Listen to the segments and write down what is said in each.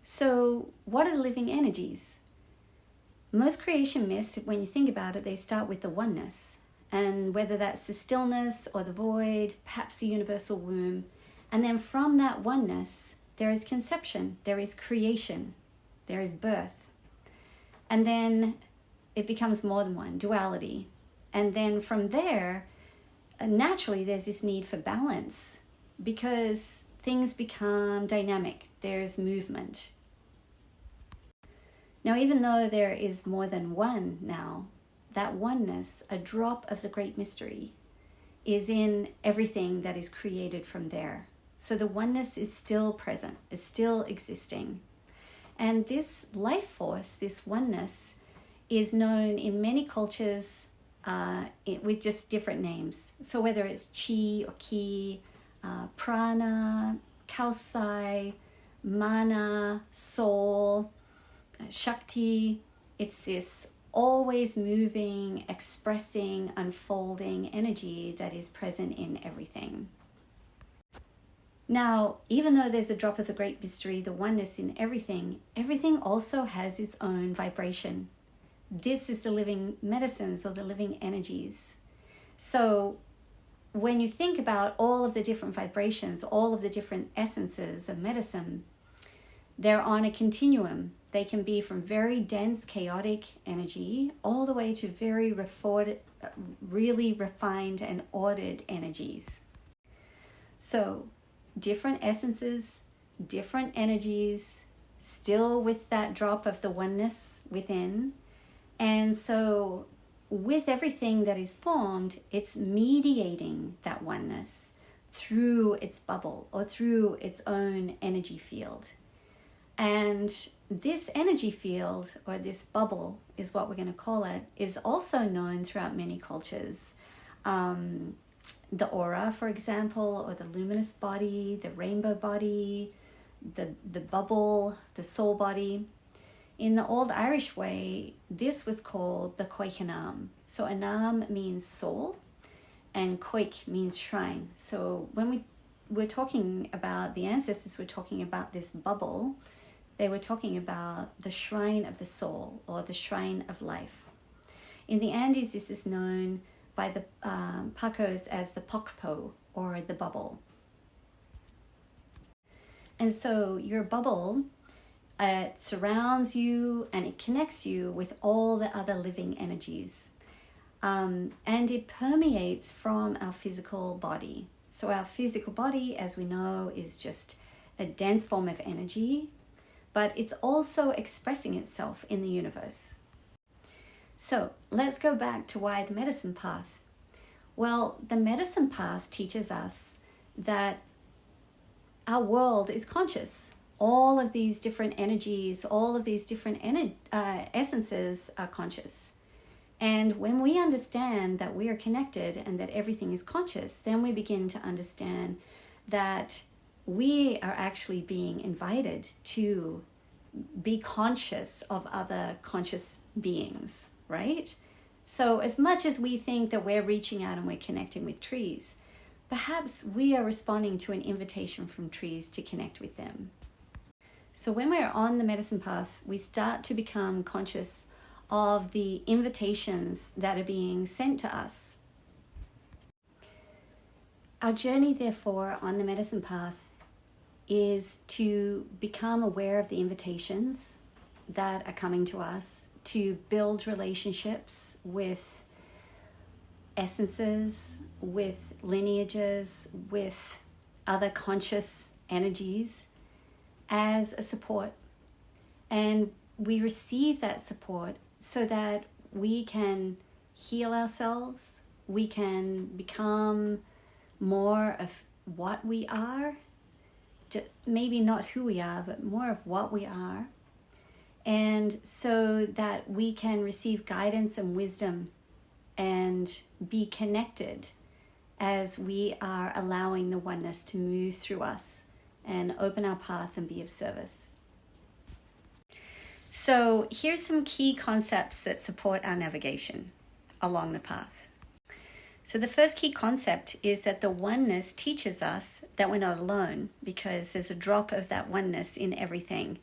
So what are the living energies? Most creation myths, when you think about it, they start with the oneness. And whether that's the stillness or the void, perhaps the universal womb. And then from that oneness, there is conception, there is creation, there is birth. And then it becomes more than one, duality. And then from there, naturally, there's this need for balance because things become dynamic. There's movement. Now, even though there is more than one now, that oneness, a drop of the great mystery, is in everything that is created from there. So the oneness is still present, is still existing. And this life force, this oneness, is known in many cultures with just different names. So whether it's chi or ki, prana, kausai, mana, soul, Shakti, it's this always moving, expressing, unfolding energy that is present in everything. Now, even though there's a drop of the great mystery, the oneness in everything, everything also has its own vibration. This is the living medicines or the living energies. So when you think about all of the different vibrations, all of the different essences of medicine, they're on a continuum. They can be from very dense, chaotic energy all the way to very really refined and ordered energies. So different essences, different energies, still with that drop of the oneness within. And so with everything that is formed, it's mediating that oneness through its bubble or through its own energy field. And this energy field, or this bubble is what we're going to call it, is also known throughout many cultures. The aura, for example, or the luminous body, the rainbow body, the bubble, the soul body. In the old Irish way, this was called the Coicanam. So Anam means soul and Coic means shrine. So when we're talking about the ancestors, we're talking about this bubble. They were talking about the shrine of the soul or the shrine of life. In the Andes, this is known by the Pacos as the Pokpo or the bubble. And so your bubble, it surrounds you and it connects you with all the other living energies. And it permeates from our physical body. So our physical body, as we know, is just a dense form of energy, but it's also expressing itself in the universe. So let's go back to why the medicine path. Well, the medicine path teaches us that our world is conscious. All of these different energies, all of these different essences are conscious. And when we understand that we are connected and that everything is conscious, then we begin to understand that we are actually being invited to be conscious of other conscious beings, right? So as much as we think that we're reaching out and we're connecting with trees, perhaps we are responding to an invitation from trees to connect with them. So when we're on the medicine path, we start to become conscious of the invitations that are being sent to us. Our journey, therefore, on the medicine path is to become aware of the invitations that are coming to us, to build relationships with essences, with lineages, with other conscious energies as a support. And we receive that support so that we can heal ourselves, we can become more of what we are, maybe not who we are, but more of what we are. And so that we can receive guidance and wisdom and be connected as we are allowing the oneness to move through us and open our path and be of service. So here's some key concepts that support our navigation along the path. So the first key concept is that the oneness teaches us that we're not alone, because there's a drop of that oneness in everything.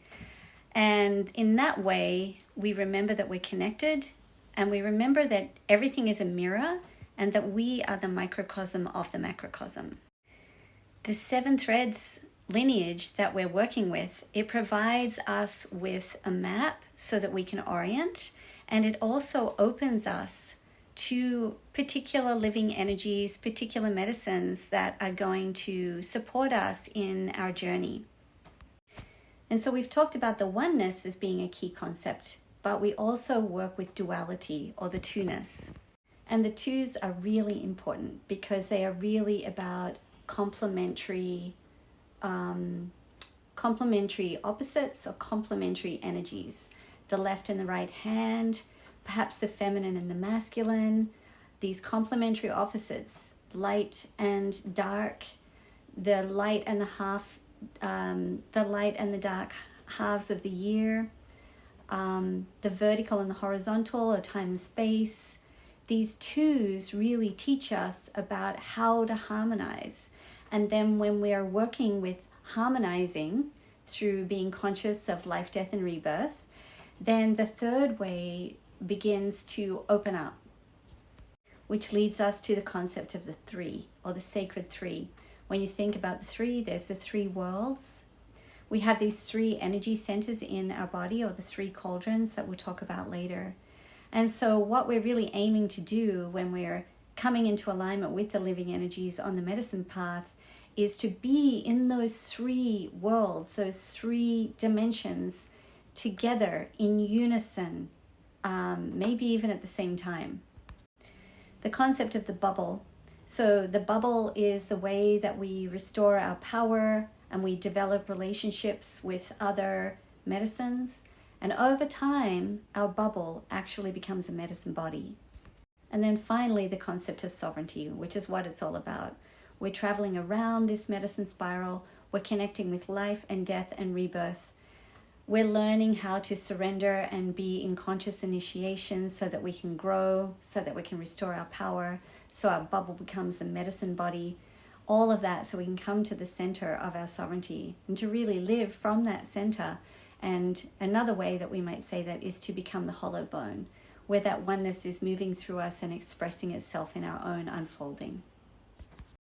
And in that way, we remember that we're connected, and we remember that everything is a mirror and that we are the microcosm of the macrocosm. The 7 threads lineage that we're working with, it provides us with a map so that we can orient, and it also opens us to particular living energies, particular medicines that are going to support us in our journey. And so we've talked about the oneness as being a key concept, but we also work with duality, or the two-ness. And the twos are really important because they are really about complementary opposites or complementary energies. The left and the right hand, perhaps the feminine and the masculine, these complementary opposites, light and dark, the light and the dark halves of the year, the vertical and the horizontal, or time and space. These twos really teach us about how to harmonize. And then when we are working with harmonizing through being conscious of life, death, and rebirth, then the third way begins to open up, which leads us to the concept of the 3, or the sacred 3. When you think about the 3, there's the 3 worlds. We have these 3 energy centers in our body, or the 3 cauldrons that we'll talk about later. And so what we're really aiming to do when we're coming into alignment with the living energies on the medicine path is to be in those 3 worlds, those 3 dimensions together in unison, maybe even at the same time. The concept of the bubble. So the bubble is the way that we restore our power and we develop relationships with other medicines. And over time, our bubble actually becomes a medicine body. And then finally, the concept of sovereignty, which is what it's all about. We're traveling around this medicine spiral. We're connecting with life and death and rebirth. We're learning how to surrender and be in conscious initiation so that we can grow, so that we can restore our power, so our bubble becomes a medicine body. All of that so we can come to the center of our sovereignty and to really live from that center. And another way that we might say that is to become the hollow bone, where that oneness is moving through us and expressing itself in our own unfolding.